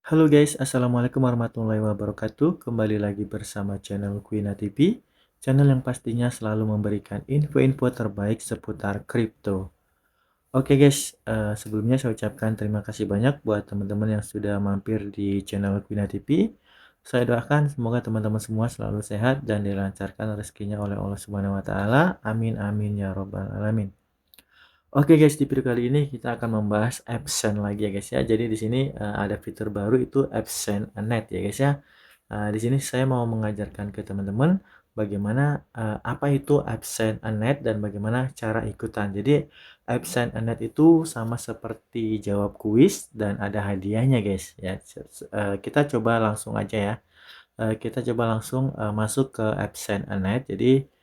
Halo guys, Assalamualaikum warahmatullahi wabarakatuh. Kembali lagi bersama channel Quina TV, channel yang pastinya selalu memberikan info-info terbaik seputar kripto. Oke guys, sebelumnya saya ucapkan terima kasih banyak buat teman-teman yang sudah mampir di channel Quina TV. Saya doakan semoga teman-teman semua selalu sehat dan dilancarkan rezekinya oleh Allah Subhanahu wa taala. Amin amin ya robbal alamin. Oke guys, di video kali ini kita akan membahas AppSend lagi ya guys ya. Jadi di sini ada fitur baru itu AppSend.net ya guys ya. Di sini saya mau mengajarkan ke teman-teman bagaimana apa itu AppSend.net dan bagaimana cara ikutan. Jadi AppSend.net itu sama seperti jawab kuis dan ada hadiahnya guys ya. Kita coba langsung aja ya. Kita coba langsung masuk ke AppSend.net. Jadi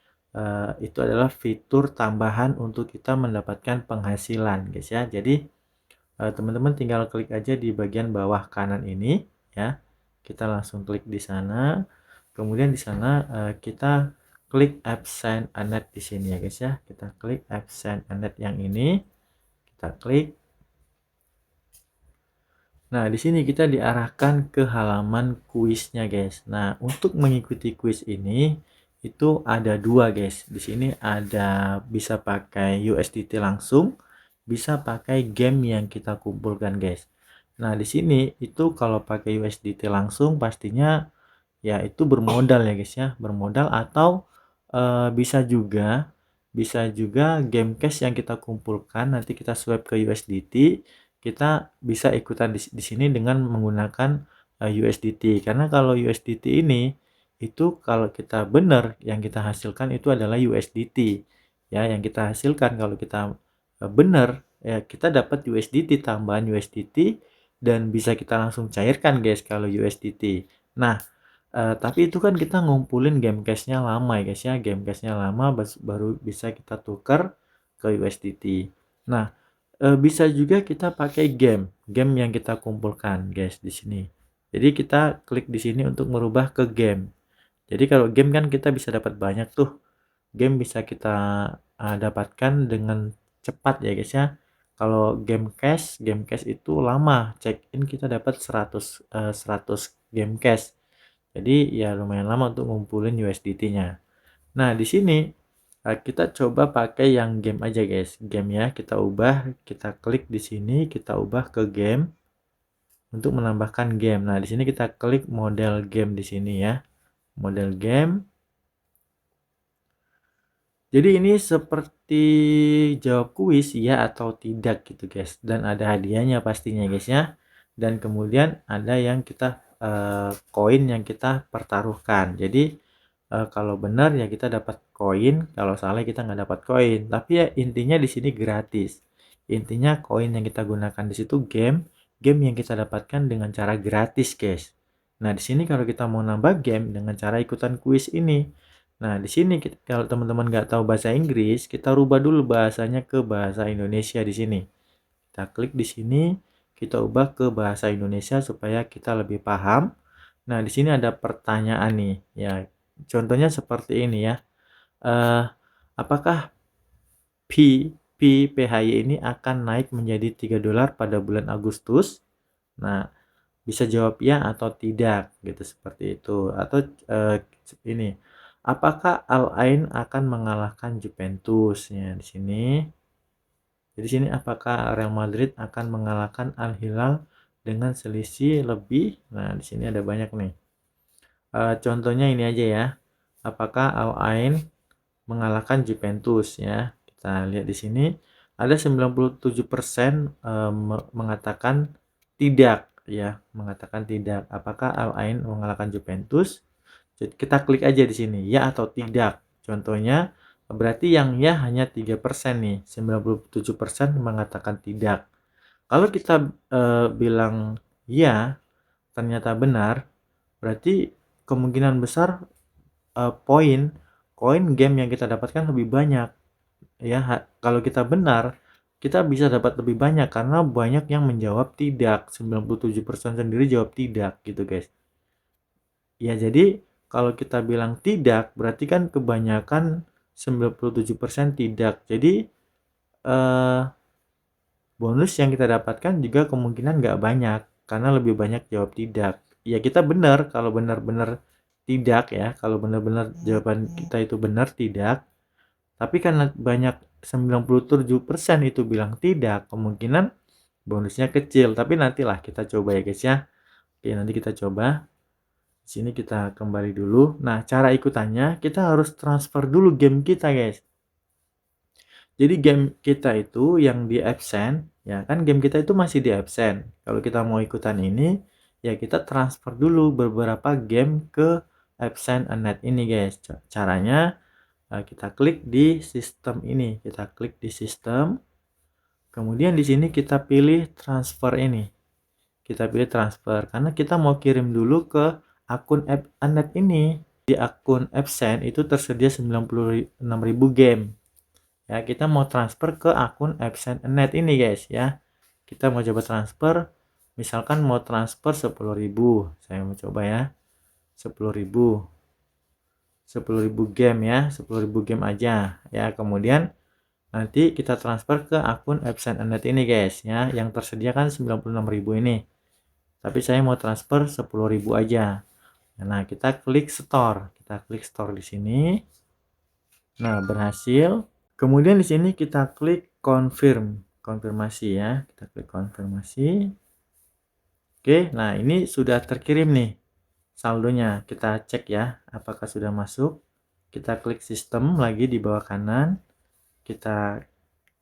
itu adalah fitur tambahan untuk kita mendapatkan penghasilan guys ya. Jadi teman-teman tinggal klik aja di bagian bawah kanan ini ya. Kita langsung klik di sana. Kemudian di sana kita klik AppSend.net di sini ya guys ya. Kita klik AppSend.net yang ini. Kita klik. Nah, di sini kita diarahkan ke halaman kuisnya, guys. Nah, untuk mengikuti kuis ini itu ada dua, guys. Di sini ada bisa pakai USDT langsung, bisa pakai game yang kita kumpulkan, guys. Nah, di sini itu kalau pakai USDT langsung pastinya ya itu bermodal ya, guys ya, bermodal atau bisa juga game cash yang kita kumpulkan nanti kita swap ke USDT, kita bisa ikutan di sini dengan menggunakan USDT. Karena kalau USDT ini itu kalau kita benar yang kita hasilkan itu adalah USDT. Ya, yang kita hasilkan kalau kita benar ya kita dapat USDT tambahan USDT dan bisa kita langsung cairkan guys kalau USDT. Nah, tapi itu kan kita ngumpulin game cash-nya lama ya guys ya. Game cash-nya lama baru bisa kita tukar ke USDT. Nah, bisa juga kita pakai game yang kita kumpulkan guys di sini. Jadi kita klik di sini untuk merubah ke game. Jadi kalau game kan kita bisa dapat banyak tuh. Game bisa kita dapatkan dengan cepat ya guys ya. Kalau game cash itu lama. Check in kita dapat 100 game cash. Jadi ya lumayan lama untuk ngumpulin USDT-nya. Nah, di sini kita coba pakai yang game aja guys. Game ya, kita ubah, kita klik di sini, kita ubah ke game untuk menambahkan game. Nah, di sini kita klik model game di sini ya. Model game. Jadi ini seperti jawab kuis ya atau tidak gitu guys. Dan ada hadiahnya pastinya guys ya. Dan kemudian ada yang kita koin yang kita pertaruhkan. Jadi kalau benar ya kita dapat koin, kalau salah kita nggak dapat koin. Tapi ya intinya di sini gratis. Intinya koin yang kita gunakan di situ game yang kita dapatkan dengan cara gratis, guys. Nah, di sini kalau kita mau nambah game dengan cara ikutan kuis ini. Nah, di sini kalau teman-teman nggak tahu bahasa Inggris, kita rubah dulu bahasanya ke bahasa Indonesia di sini. Kita klik di sini, kita ubah ke bahasa Indonesia supaya kita lebih paham. Nah, di sini ada pertanyaan nih, ya. Contohnya seperti ini ya. Apakah PHY ini akan naik menjadi $3 pada bulan Agustus? Nah, bisa jawab ya atau tidak gitu seperti itu. Atau ini, apakah Al Ain akan mengalahkan Juventus? Ya, di sini. Jadi sini apakah Real Madrid akan mengalahkan Al Hilal dengan selisih lebih? Nah, di sini ada banyak nih. Contohnya ini aja ya. Apakah Al Ain mengalahkan Juventus ya? Kita lihat di sini ada 97% mengatakan tidak ya, mengatakan tidak. Apakah Al Ain mengalahkan Juventus? Kita klik aja di sini ya atau tidak. Contohnya berarti yang ya hanya 3% nih, 97% mengatakan tidak. Kalau kita bilang ya, ternyata benar, berarti kemungkinan besar koin game yang kita dapatkan lebih banyak ya. Kalau kita benar, kita bisa dapat lebih banyak karena banyak yang menjawab tidak. 97% sendiri jawab tidak gitu guys. Ya, jadi kalau kita bilang tidak, berarti kan kebanyakan 97% tidak. Jadi bonus yang kita dapatkan juga kemungkinan nggak banyak karena lebih banyak jawab tidak. Ya kita benar kalau benar-benar tidak ya, kalau benar-benar jawaban kita itu benar tidak. Tapi karena banyak 97% itu bilang tidak, kemungkinan bonusnya kecil. Tapi nantilah kita coba ya guys ya. Oke, nanti kita coba. Di sini kita kembali dulu. Nah, cara ikutannya kita harus transfer dulu game kita guys. Jadi game kita itu yang di absen, ya kan game kita itu masih di absen. Kalau kita mau ikutan ini, ya kita transfer dulu beberapa game ke absen net ini guys. Caranya kita klik di sistem ini, kita klik di sistem. Kemudian di sini kita pilih transfer ini. Kita pilih transfer karena kita mau kirim dulu ke akun net ini. Di akun absen itu tersedia 96.000 game. Ya, kita mau transfer ke akun absen.net ini guys ya. Kita mau coba transfer, misalkan mau transfer 10.000. Saya mau coba ya. 10.000. 10.000 game ya, 10.000 game aja. Ya, kemudian nanti kita transfer ke akun absen.net ini guys ya, yang tersedia kan 96.000 ini. Tapi saya mau transfer 10.000 aja. Nah, kita klik store. Kita klik store di sini. Nah, berhasil. Kemudian di sini kita klik konfirmasi ya. Kita klik konfirmasi. Oke, nah ini sudah terkirim nih saldonya. Kita cek ya, apakah sudah masuk. Kita klik sistem lagi di bawah kanan. Kita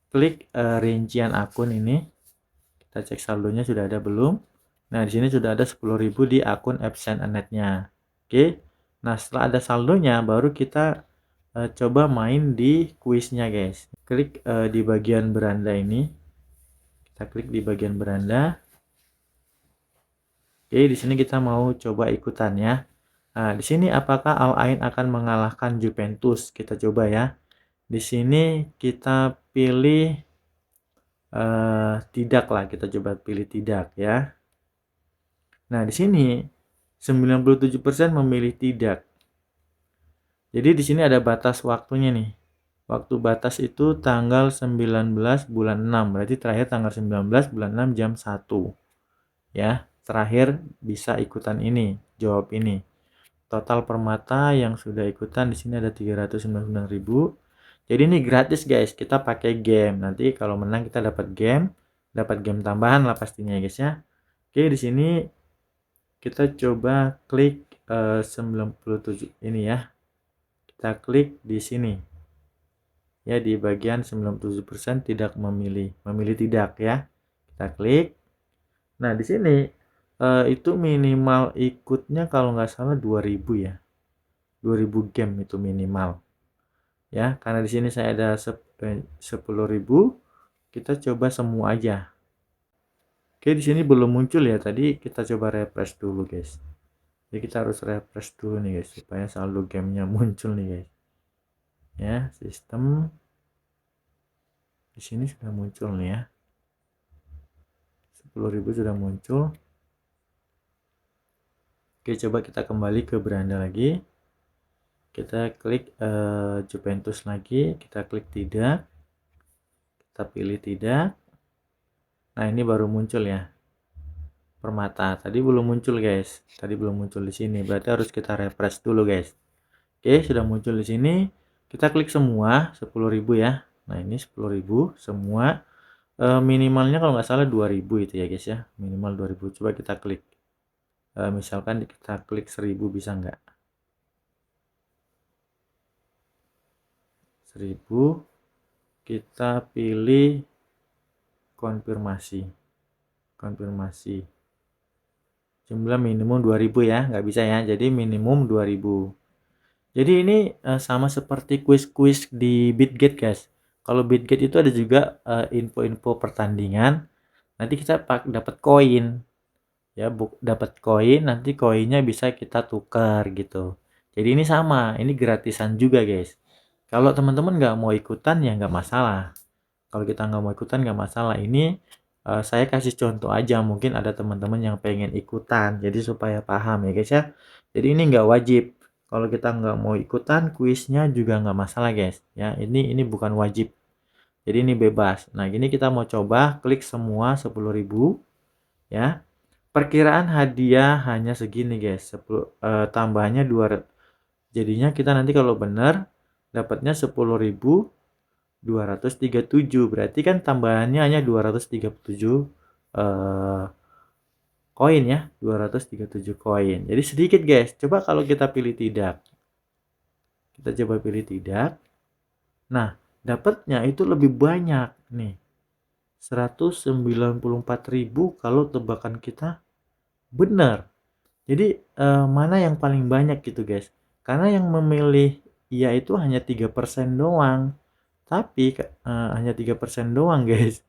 klik rincian akun ini. Kita cek saldonya sudah ada belum. Nah, di sini sudah ada 10.000 di akun absen.net-nya. Oke. Nah, setelah ada saldonya baru kita coba main di kuisnya guys. Klik di bagian beranda ini. Kita klik di bagian beranda. Oke, di sini kita mau coba ikutan ya. Nah, di sini apakah Al Ain akan mengalahkan Juventus? Kita coba ya. Di sini kita pilih tidak lah, kita coba pilih tidak ya. Nah, di sini 97% memilih tidak. Jadi di sini ada batas waktunya nih. Waktu batas itu tanggal 19 bulan 6. Berarti terakhir tanggal 19 bulan 6 jam 1. Ya, terakhir bisa ikutan ini, jawab ini. Total permata yang sudah ikutan di sini ada 399.000. Jadi ini gratis guys, kita pakai game. Nanti kalau menang kita dapat game tambahan lah pastinya guys ya. Oke, di sini kita coba klik 97 ini ya. Kita klik di sini. Ya, di bagian 97% tidak memilih tidak ya. Kita klik. Nah, di sini itu minimal ikutnya kalau nggak salah 2000 ya. 2000 game itu minimal. Ya, karena di sini saya ada 10.000, kita coba semua aja. Oke, di sini belum muncul ya. Tadi kita coba refresh dulu, guys. Jadi kita harus refresh dulu nih, guys, supaya saldo gamenya muncul nih, guys. Ya, sistem di sini sudah muncul nih ya. 10.000 sudah muncul. Oke, coba kita kembali ke beranda lagi. Kita klik Juventus lagi, kita klik tidak. Kita pilih tidak. Nah, ini baru muncul ya. Permata. Tadi belum muncul, guys. Tadi belum muncul di sini. Berarti harus kita refresh dulu, guys. Oke, sudah muncul di sini. Kita klik semua 10.000 ya. Nah, ini 10.000 semua. Minimalnya kalau nggak salah 2.000 itu ya, guys ya. Minimal 2.000. Coba kita klik. Misalkan kita klik 1.000 bisa nggak? 1.000. Kita pilih konfirmasi. Jumlah minimum 2.000 ya, nggak bisa ya. Jadi minimum 2.000. Jadi ini sama seperti kuis-kuis di Bitget guys. Kalau Bitget itu ada juga info-info pertandingan. Nanti kita dapat koin. Ya, dapat koin, nanti koinnya bisa kita tukar gitu. Jadi ini sama, ini gratisan juga guys. Kalau teman-teman nggak mau ikutan ya nggak masalah. Kalau kita nggak mau ikutan nggak masalah. Ini saya kasih contoh aja, mungkin ada teman-teman yang pengen ikutan, jadi supaya paham ya guys ya. Jadi ini nggak wajib. Kalau kita nggak mau ikutan, kuisnya juga nggak masalah guys. Ya, ini bukan wajib. Jadi ini bebas. Nah, gini kita mau coba klik semua 10.000 ya. perkiraan hadiah hanya segini guys, 10 tambahannya 2, jadinya kita nanti kalau benar dapatnya 10.237, berarti kan tambahannya hanya 237 koin ya, 237 koin. Jadi sedikit guys. Coba kalau kita pilih tidak. Kita coba pilih tidak. Nah, dapatnya itu lebih banyak nih. 194.000 kalau tebakan kita benar. Jadi mana yang paling banyak gitu guys. Karena yang memilih iya itu hanya 3% doang. Tapi hanya 3% doang guys.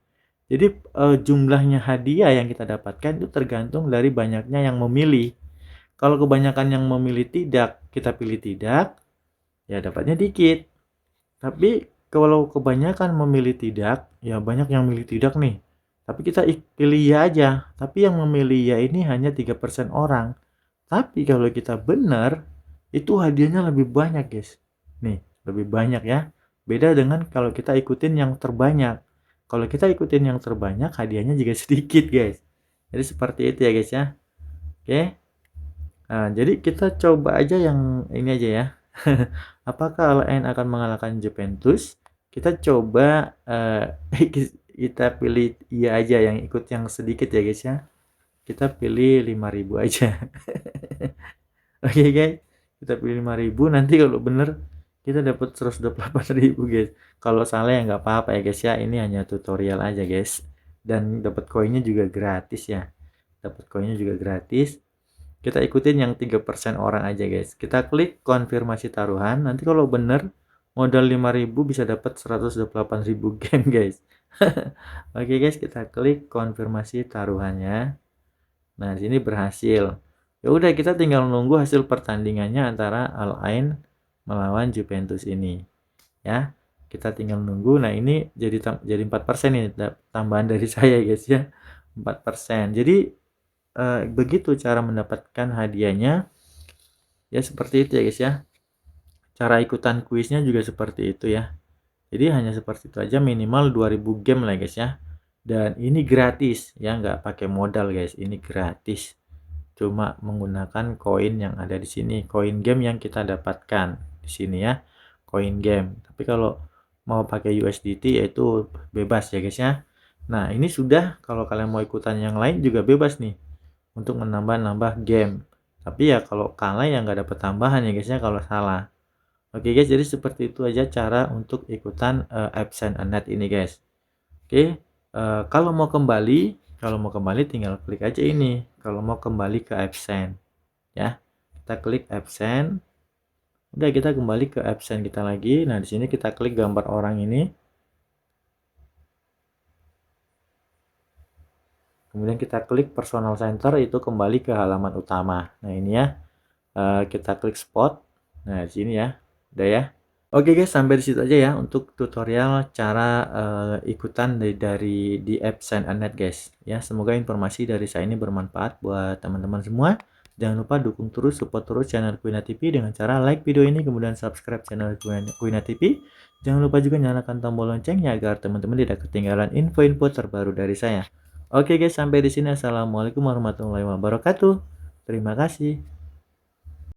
Jadi jumlahnya hadiah yang kita dapatkan itu tergantung dari banyaknya yang memilih. Kalau kebanyakan yang memilih tidak, kita pilih tidak, ya dapatnya dikit. Tapi kalau kebanyakan memilih tidak, ya banyak yang milih tidak nih. Tapi kita pilih ya aja. Tapi yang memilih ya ini hanya 3% orang. Tapi kalau kita benar, itu hadiahnya lebih banyak guys. Nih, lebih banyak ya. Beda dengan kalau kita ikutin yang terbanyak. Kalau kita ikutin yang terbanyak, hadiahnya juga sedikit guys. Jadi seperti itu ya guys ya. Oke. Nah, jadi kita coba aja yang ini aja ya. Apakah Al-Ain akan mengalahkan Juventus? Kita coba kita pilih iya aja, yang ikut yang sedikit ya guys ya. Kita pilih 5.000 aja. Oke guys, kita pilih 5.000, nanti kalau bener kita dapat 128.000 guys. Kalau salah ya nggak apa-apa ya guys ya. Ini hanya tutorial aja guys. Dan dapat koinnya juga gratis ya. Dapat koinnya juga gratis. Kita ikutin yang 3% orang aja guys. Kita klik konfirmasi taruhan. Nanti kalau bener modal 5.000 bisa dapat 128.000 game guys. Oke guys, kita klik konfirmasi taruhannya. Nah, di sini berhasil. Ya udah, kita tinggal nunggu hasil pertandingannya antara Al Ain melawan Juventus ini. Ya. Kita tinggal nunggu. Nah, ini jadi 4% ini tambahan dari saya guys ya. 4%. Jadi begitu cara mendapatkan hadiahnya. Ya seperti itu ya guys ya. Cara ikutan kuisnya juga seperti itu ya. Jadi hanya seperti itu aja, minimal 2000 game lah guys ya. Dan ini gratis ya, nggak pakai modal guys. Ini gratis. Cuma menggunakan koin yang ada di sini, koin game yang kita dapatkan di sini ya, koin game. Tapi kalau mau pakai USDT yaitu bebas ya guys ya. Nah, ini sudah, kalau kalian mau ikutan yang lain juga bebas nih untuk menambah-nambah game. Tapi ya kalau kalah ya nggak dapat tambahan ya guys ya kalau salah. Oke guys, jadi seperti itu aja cara untuk ikutan Absent Net ini guys. Oke, kalau mau kembali tinggal klik aja ini. Kalau mau kembali ke Absent ya, kita klik Absent. Udah, kita kembali ke Absent kita lagi. Nah, di sini kita klik gambar orang ini. Kemudian kita klik Personal Center, itu kembali ke halaman utama. Nah, ini ya. Kita klik Spot. Nah, di sini ya. Udah ya. Oke guys, sampai di situ aja ya untuk tutorial cara ikutan dari di Absent Net guys. Ya, semoga informasi dari saya ini bermanfaat buat teman-teman semua. Jangan lupa dukung terus, support terus channel Quina TV dengan cara like video ini, kemudian subscribe channel Quina TV. Jangan lupa juga nyalakan tombol loncengnya agar teman-teman tidak ketinggalan info-info terbaru dari saya. Oke guys, sampai di sini. Assalamualaikum warahmatullahi wabarakatuh. Terima kasih.